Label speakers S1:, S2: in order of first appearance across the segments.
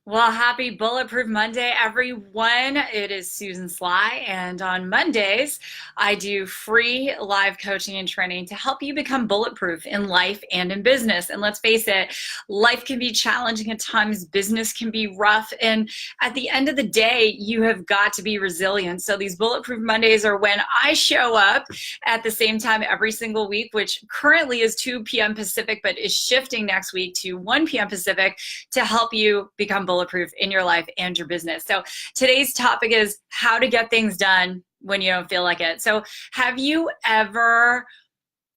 S1: Well, happy Bulletproof Monday, everyone. It is Susan Sly, and on Mondays, I do free live coaching and training to help you become bulletproof in life and in business. And let's face it, life can be challenging at times, business can be rough, and at the end of the day, you have got to be resilient. So these Bulletproof Mondays are when I show up at the same time every single week, which currently is 2 p.m. Pacific, but is shifting next week to 1 p.m. Pacific to help you become bulletproof in your life and your business. So today's topic is how to get things done when you don't feel like it. So have you ever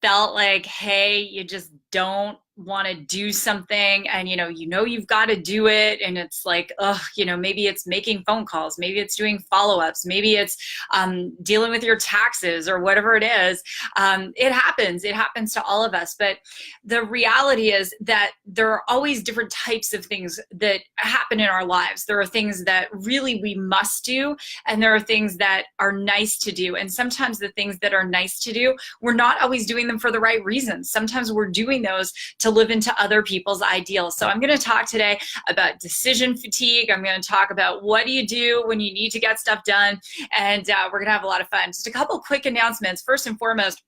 S1: felt like, hey, you just don't want to do something and you know you've got to do it, and it's like, oh, maybe it's making phone calls, maybe it's doing follow-ups, maybe it's dealing with your taxes or whatever it is. It happens to all of us, but the reality is that there are always different types of things that happen in our lives. There are things that really we must do, and there are things that are nice to do, and sometimes the things that are nice to do, we're not always doing them for the right reasons. Sometimes we're doing those to live into other people's ideals. So I'm going to talk today about decision fatigue. I'm going to talk about what do you do when you need to get stuff done, and we're going to have a lot of fun. Just a couple quick announcements. First and foremost,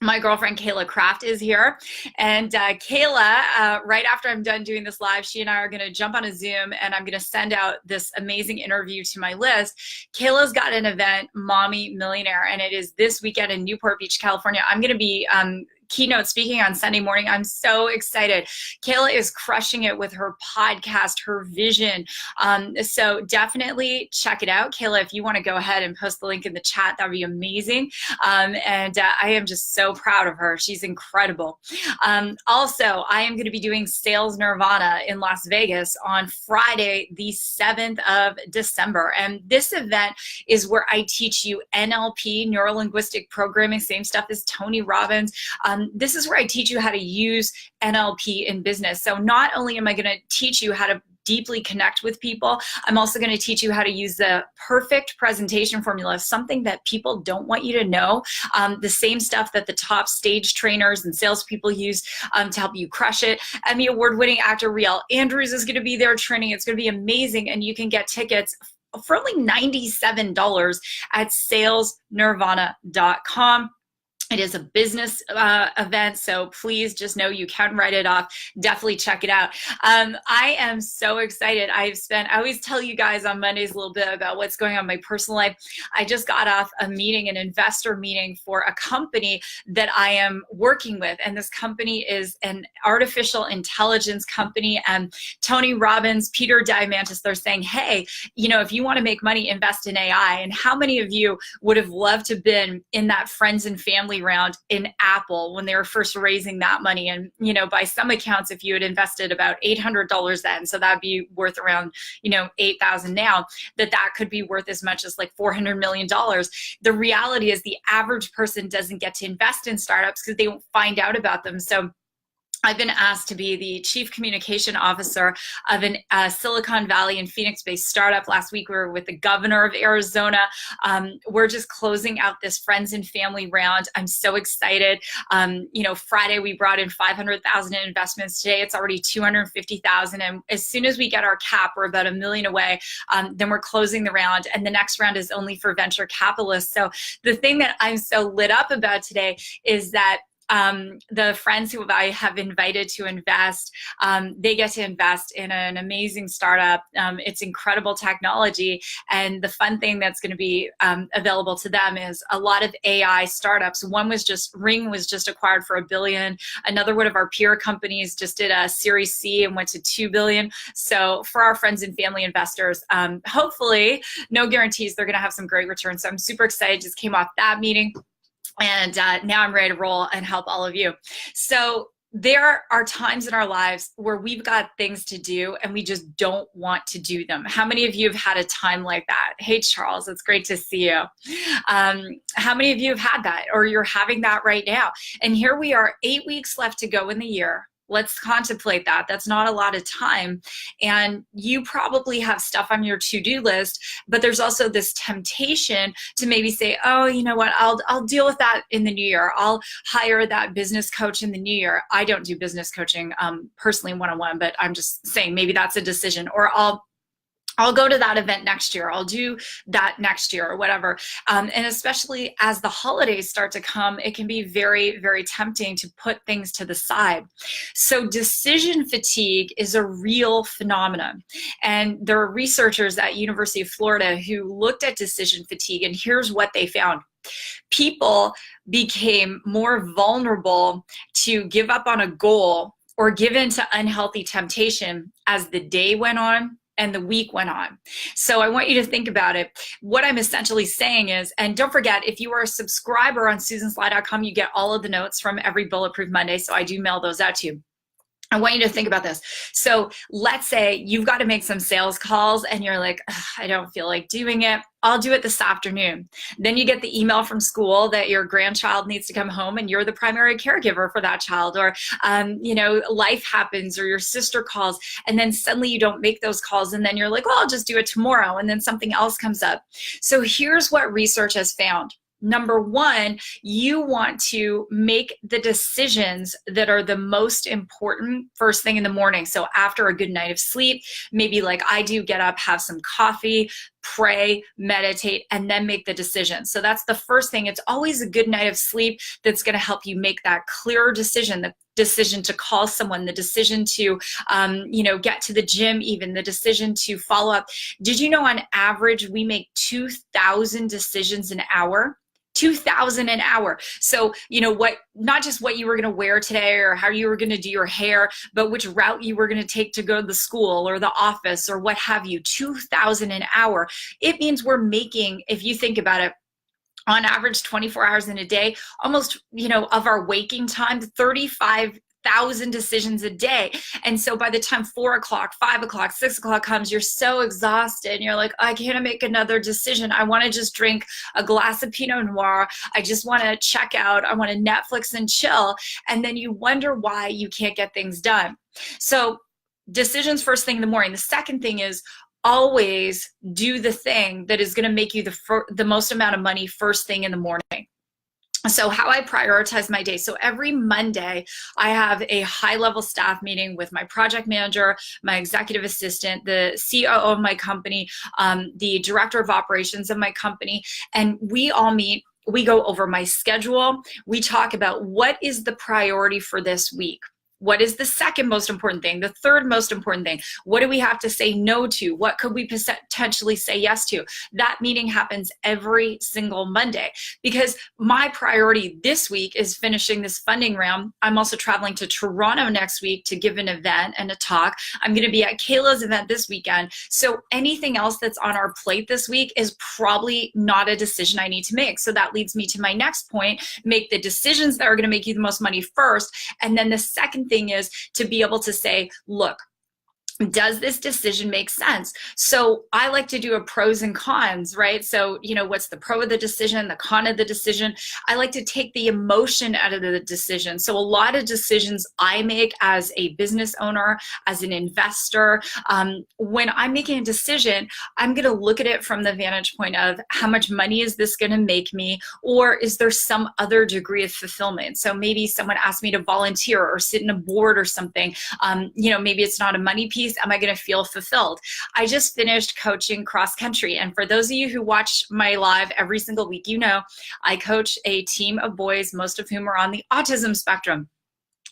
S1: my girlfriend Kayla Kraft is here, and Kayla, right after I'm done doing this live, she and I are going to jump on a Zoom, and I'm going to send out this amazing interview to my list. Kayla's got an event, Mommy Millionaire, and it is this weekend in Newport Beach, California. I'm going to be keynote speaking on Sunday morning. I'm so excited. Kayla is crushing it with her podcast, her vision. So definitely check it out. Kayla, if you want to go ahead and post the link in the chat, that would be amazing. And I am just so proud of her. She's incredible. Also, I am going to be doing Sales Nirvana in Las Vegas on Friday, the 7th of December. And this event is where I teach you NLP, neuro-linguistic programming, same stuff as Tony Robbins. This is where I teach you how to use NLP in business. So not only am I going to teach you how to deeply connect with people, I'm also going to teach you how to use the perfect presentation formula, something that people don't want you to know, the same stuff that the top stage trainers and salespeople use to help you crush it. Emmy award-winning actor Riel Andrews is going to be there training. It's going to be amazing, and you can get tickets for only $97 at salesnirvana.com. It is a business event, so please just know you can write it off. Definitely check it out. I am so excited. I always tell you guys on Mondays a little bit about what's going on in my personal life. I just got off a meeting, an investor meeting for a company that I am working with, and this company is an artificial intelligence company. And Tony Robbins, Peter Diamandis, they're saying, hey, if you want to make money, invest in AI. And how many of you would have loved to have been in that friends and family round in Apple when they were first raising that money? And by some accounts, if you had invested about $800 then, so that'd be worth around 8,000 now, that could be worth as much as like $400 million. The reality is the average person doesn't get to invest in startups because they don't find out about them. So I've been asked to be the chief communication officer of a Silicon Valley and Phoenix-based startup. Last week, we were with the governor of Arizona. We're just closing out this friends and family round. I'm so excited. Friday, we brought in 500,000 in investments. Today, it's already 250,000. And as soon as we get our cap, we're about $1 million away. Then we're closing the round. And the next round is only for venture capitalists. So the thing that I'm so lit up about today is that the friends who I have invited to invest, they get to invest in an amazing startup. It's incredible technology. And the fun thing that's going to be available to them is a lot of AI startups. Ring was just acquired for $1 billion. Another one of our peer companies just did a Series C and went to $2 billion. So for our friends and family investors, hopefully, no guarantees, they're going to have some great returns. So I'm super excited. Just came off that meeting. And now I'm ready to roll and help all of you. So there are times in our lives where we've got things to do and we just don't want to do them. How many of you have had a time like that? Hey, Charles, it's great to see you. How many of you have had that, or you're having that right now? And here we are, 8 weeks left to go in the year. Let's contemplate that. That's not a lot of time. And you probably have stuff on your to-do list, but there's also this temptation to maybe say, oh, you know what, I'll deal with that in the new year. I'll hire that business coach in the new year. I don't do business coaching personally one-on-one, but I'm just saying maybe that's a decision. Or I'll go to that event next year. I'll do that next year or whatever. And especially as the holidays start to come, it can be very, very tempting to put things to the side. So decision fatigue is a real phenomenon. And there are researchers at University of Florida who looked at decision fatigue, and here's what they found. People became more vulnerable to give up on a goal or give in to unhealthy temptation as the day went on and the week went on. So I want you to think about it. What I'm essentially saying is, and don't forget, if you are a subscriber on SusanSly.com, you get all of the notes from every Bulletproof Monday. So I do mail those out to you. I want you to think about this. So let's say you've got to make some sales calls and you're like, I don't feel like doing it. I'll do it this afternoon. Then you get the email from school that your grandchild needs to come home and you're the primary caregiver for that child, or life happens, or your sister calls, and then suddenly you don't make those calls, and then you're like, well, I'll just do it tomorrow, and then something else comes up. So here's what research has found. Number one, you want to make the decisions that are the most important first thing in the morning. So after a good night of sleep, maybe like I do, get up, have some coffee, pray, meditate, and then make the decision. So that's the first thing. It's always a good night of sleep that's going to help you make that clearer decision, the decision to call someone, the decision to get to the gym, even the decision to follow up. Did you know on average we make 2,000 decisions an hour? 2,000 an hour. So, not just what you were going to wear today or how you were going to do your hair, but which route you were going to take to go to the school or the office or what have you. 2,000 an hour. It means we're making, if you think about it, on average 24 hours in a day, almost, of our waking time, 35,000 decisions a day. And so by the time 4 o'clock, 5 o'clock, 6 o'clock comes, you're so exhausted and you're like, I can't make another decision. I want to just drink a glass of Pinot Noir. I just want to check out. I want to Netflix and chill. And then you wonder why you can't get things done. So decisions first thing in the morning. The second thing is always do the thing that is going to make you the most amount of money first thing in the morning. So how I prioritize my day. So every Monday, I have a high-level staff meeting with my project manager, my executive assistant, the COO of my company, the director of operations of my company, and we all meet. We go over my schedule. We talk about what is the priority for this week. What is the second most important thing? The third most important thing? What do we have to say no to? What could we potentially say yes to? That meeting happens every single Monday because my priority this week is finishing this funding round. I'm also traveling to Toronto next week to give an event and a talk. I'm going to be at Kayla's event this weekend. So anything else that's on our plate this week is probably not a decision I need to make. So that leads me to my next point. Make the decisions that are going to make you the most money first. And then the second thing is to be able to say, look, does this decision make sense? So I like to do a pros and cons, right? So, what's the pro of the decision, the con of the decision? I like to take the emotion out of the decision. So a lot of decisions I make as a business owner, as an investor, when I'm making a decision, I'm going to look at it from the vantage point of how much money is this going to make me, or is there some other degree of fulfillment? So maybe someone asked me to volunteer or sit in a board or something. Maybe it's not a money piece. Am I going to feel fulfilled? I just finished coaching cross country. And for those of you who watch my live every single week, I coach a team of boys, most of whom are on the autism spectrum.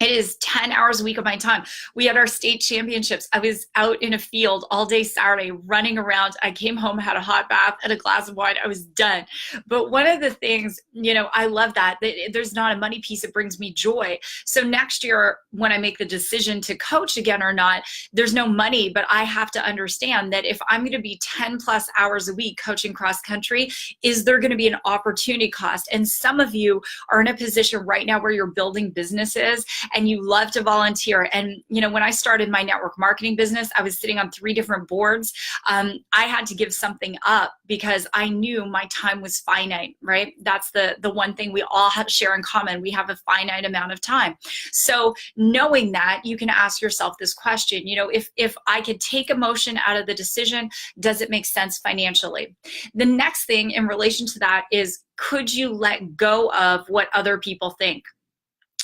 S1: It is 10 hours a week of my time. We had our state championships. I was out in a field all day Saturday running around. I came home, had a hot bath and a glass of wine. I was done. But one of the things, I love that there's not a money piece. It brings me joy. So next year, when I make the decision to coach again or not, there's no money, but I have to understand that if I'm going to be 10 plus hours a week coaching cross country, is there going to be an opportunity cost? And some of you are in a position right now where you're building businesses and you love to volunteer. And, when I started my network marketing business, I was sitting on 3 different boards. I had to give something up because I knew my time was finite, right? That's the one thing we all share in common. We have a finite amount of time. So knowing that, you can ask yourself this question, if I could take emotion out of the decision, does it make sense financially? The next thing in relation to that is, could you let go of what other people think?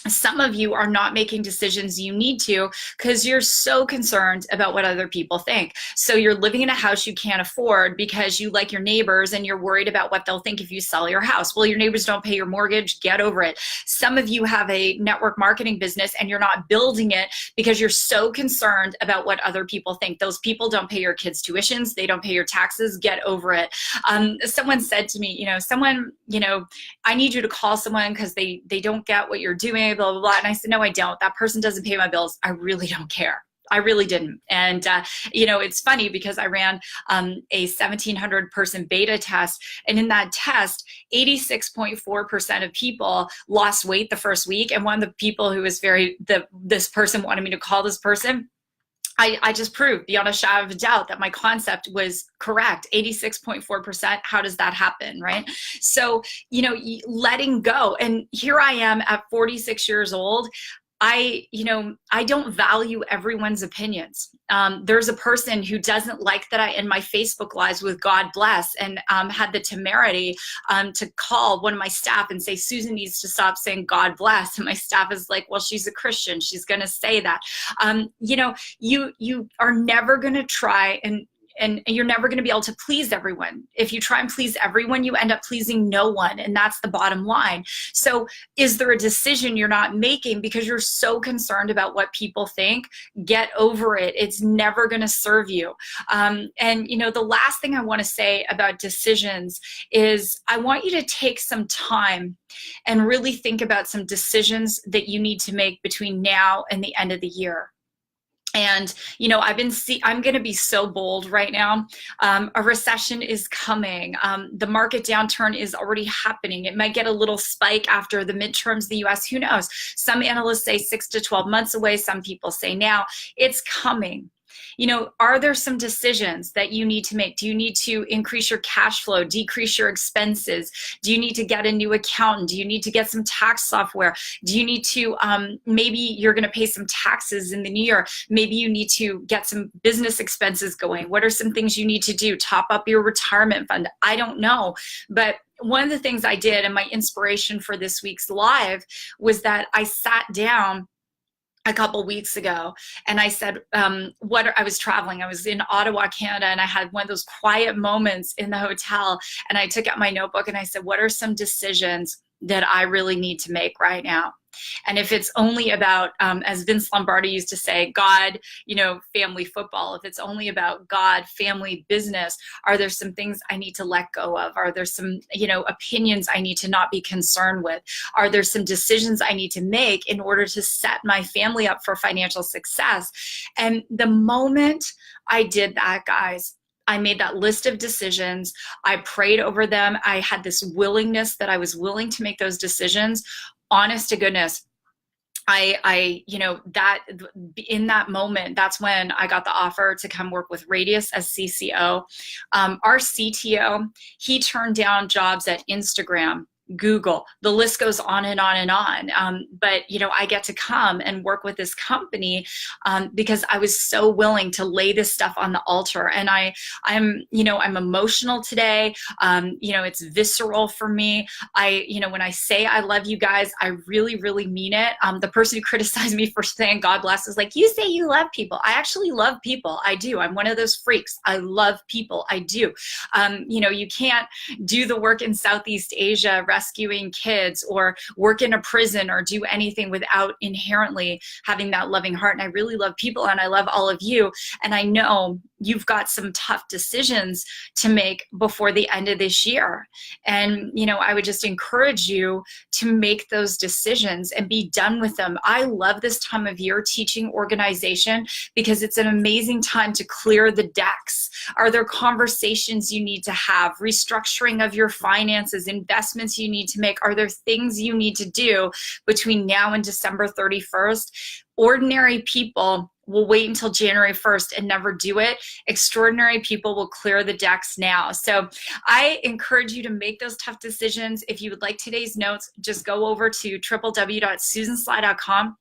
S1: Some of you are not making decisions you need to because you're so concerned about what other people think. So you're living in a house you can't afford because you like your neighbors and you're worried about what they'll think if you sell your house. Well, your neighbors don't pay your mortgage. Get over it. Some of you have a network marketing business and you're not building it because you're so concerned about what other people think. Those people don't pay your kids' tuitions. They don't pay your taxes. Get over it. Someone said to me, I need you to call someone because they don't get what you're doing, blah, blah, blah. And I said, no, I don't. That person doesn't pay my bills. I really don't care. I really didn't. And, it's funny because I ran a 1,700 person beta test. And in that test, 86.4% of people lost weight the first week. And one of the people who was this person wanted me to call this person. I just proved beyond a shadow of a doubt that my concept was correct. 86.4%. How does that happen, right? So, letting go. And here I am at 46 years old. I don't value everyone's opinions. There's a person who doesn't like that I end my Facebook lives with God bless, and had the temerity to call one of my staff and say, Susan needs to stop saying God bless. And my staff is like, well, she's a Christian. She's going to say that. You are never going to try and you're never going to be able to please everyone. If you try and please everyone, you end up pleasing no one. And that's the bottom line. So is there a decision you're not making because you're so concerned about what people think? Get over it. It's never going to serve you. The last thing I want to say about decisions is I want you to take some time and really think about some decisions that you need to make between now and the end of the year. And, I'm going to be so bold right now. A recession is coming. The market downturn is already happening. It might get a little spike after the midterms in the US. Who knows? Some analysts say 6 to 12 months away. Some people say now. It's coming. Are there some decisions that you need to make? Do you need to increase your cash flow, decrease your expenses? Do you need to get a new accountant? Do you need to get some tax software? Do you need to, maybe you're going to pay some taxes in the new year. Maybe you need to get some business expenses going. What are some things you need to do? Top up your retirement fund. I don't know. But one of the things I did, and my inspiration for this week's live, was that I sat down a couple weeks ago and I said, I was traveling. I was in Ottawa, Canada, and I had one of those quiet moments in the hotel, and I took out my notebook and I said, what are some decisions that I really need to make right now? And if it's only about, as Vince Lombardi used to say, God, family, football, if it's only about God, family, business, are there some things I need to let go of? Are there some, opinions I need to not be concerned with? Are there some decisions I need to make in order to set my family up for financial success? And the moment I did that, guys, I made that list of decisions. I prayed over them. I had this willingness that I was willing to make those decisions. Honest to goodness, that in that moment, that's when I got the offer to come work with Radius as CCO. Our CTO, he turned down jobs at Instagram, Google, the list goes on and on and on. But I get to come and work with this company because I was so willing to lay this stuff on the altar. And I'm emotional today. It's visceral for me. When I say I love you guys, I really, really mean it. The person who criticized me for saying God bless is like, you say you love people. I actually love people. I do. I'm one of those freaks. I love people. I do. You can't do the work in Southeast Asia rescuing kids or work in a prison or do anything without inherently having that loving heart. And I really love people and I love all of you. And I know you've got some tough decisions to make before the end of this year. And, I would just encourage you to make those decisions and be done with them. I love this time of year teaching organization because it's an amazing time to clear the decks. Are there conversations you need to have, restructuring of your finances, investments you you need to make? Are there things you need to do between now and December 31st? Ordinary people will wait until January 1st and never do it. Extraordinary people will clear the decks now. So I encourage you to make those tough decisions. If you would like today's notes, just go over to www.susansly.com.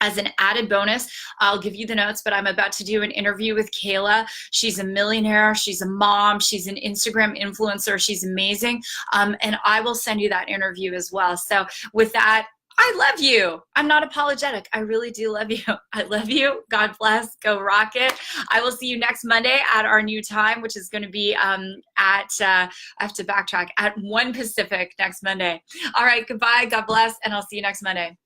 S1: As an added bonus, I'll give you the notes, but I'm about to do an interview with Kayla. She's a millionaire. She's a mom. She's an Instagram influencer. She's amazing. And I will send you that interview as well. So with that, I love you. I'm not apologetic. I really do love you. I love you. God bless. Go rock it. I will see you next Monday at our new time, which is going to be I have to backtrack, at 1 Pacific next Monday. All right. Goodbye. God bless. And I'll see you next Monday.